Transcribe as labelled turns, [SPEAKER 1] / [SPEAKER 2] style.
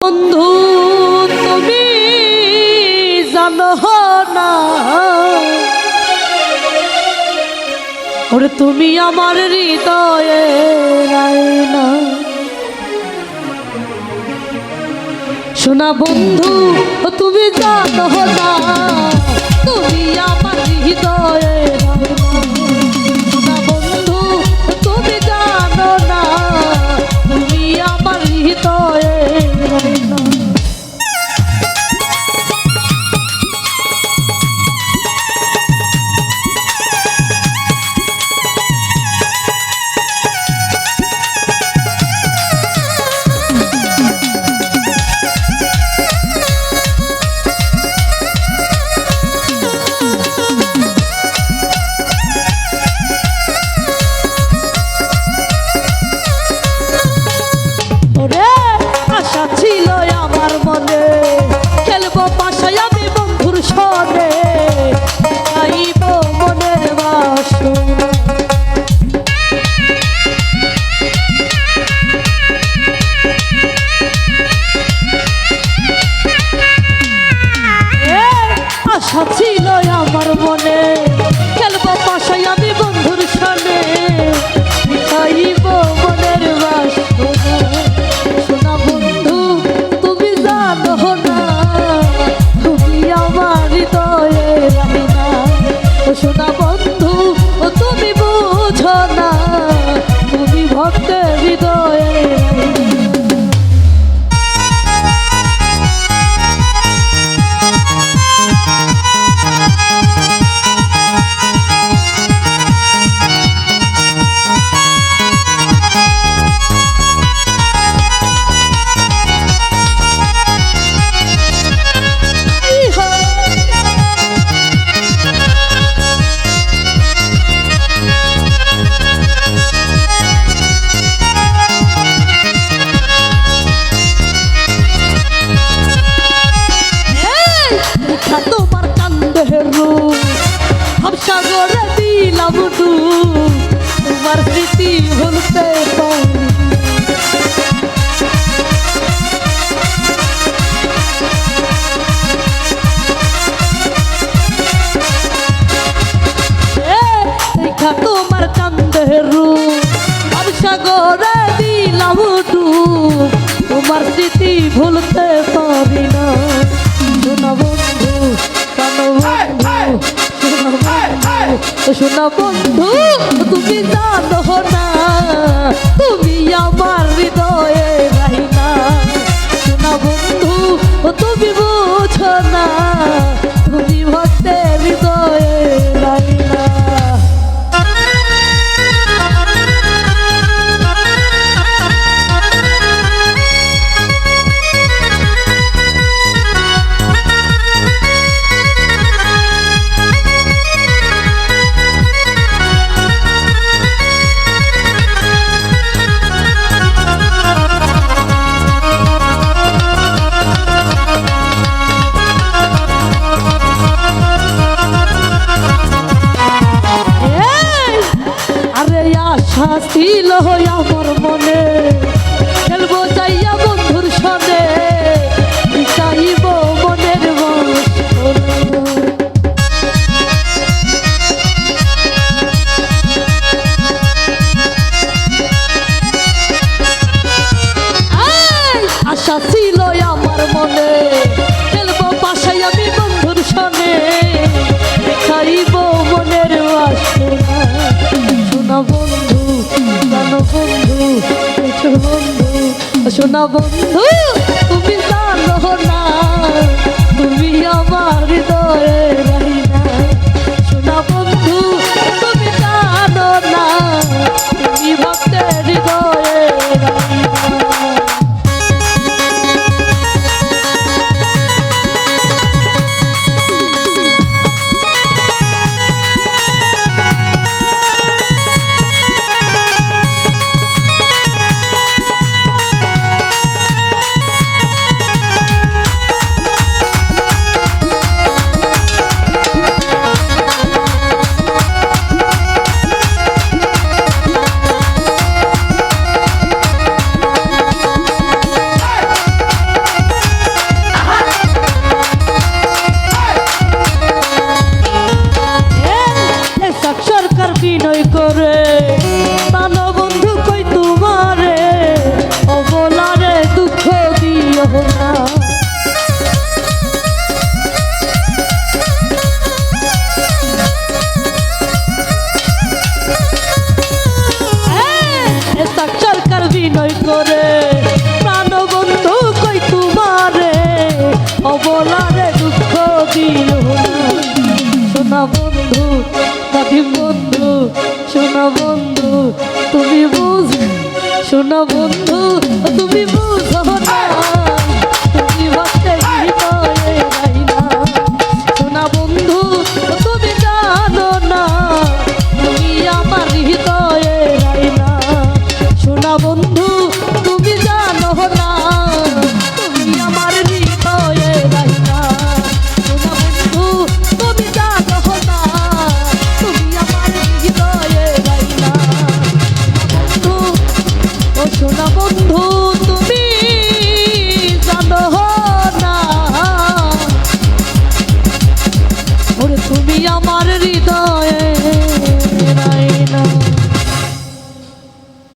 [SPEAKER 1] বন্ধু তুমি জানো না, ওরে তুমি আমার হৃদয়ে রায়না। শোনা বন্ধু তুমি জানো না, তুমি আমার হৃদয়ে রায়না। শোনা বন্ধু তুমি জানো না, তুমি আমার হৃদয়ে রায়না। আশা ছিল আমার মনে, খেলবো পাশাই আমি বন্ধুর সনে, চাইব মনের বাসনা। শোনা বন্ধু তুমি জানো না, তুমি আমার হৃদয়ে রায়না। শোনা বন্ধু তুমি বুঝো না, তুমি ভক্তের হৃদয়ে রায়না। তোমার কান্দের সাগরে দিলাম ডুব, তোমার স্মৃতি ভুলতে পারি। তোমার কান্দের সাগরে দিলাম ডুব, তোমার স্মৃতি ভুলতে পারি না। শোনা বন্ধু কানো বন্ধু, শোনা বন্ধু তুমি জানো না, তুমি আমার হৃদয়ে রায়না। শোনা বন্ধু তুমি বুঝো না, তুমি ভক্তের হৃদয়ে রায়না। আশা ছিল আমার মনে, খেলবো যাইয়া বন্ধুর সনে, চাইব মনের আশা ছিল আমার মনে, খেলবো পাশাই আমি বন্ধুর সনে, চাইব মনের বাসনা। শোনা বন্ধু জানো বন্ধু, বন্ধু শোনা বন্ধু তুমি জানো না, তুমি আমার হৃদয়ে রায়না। শোনা বন্ধু তুমি জানো না, তুমি ভক্তের হৃদয়ে রায়না। বন্ধু তুমি জানো না, ওরে তুমি আমার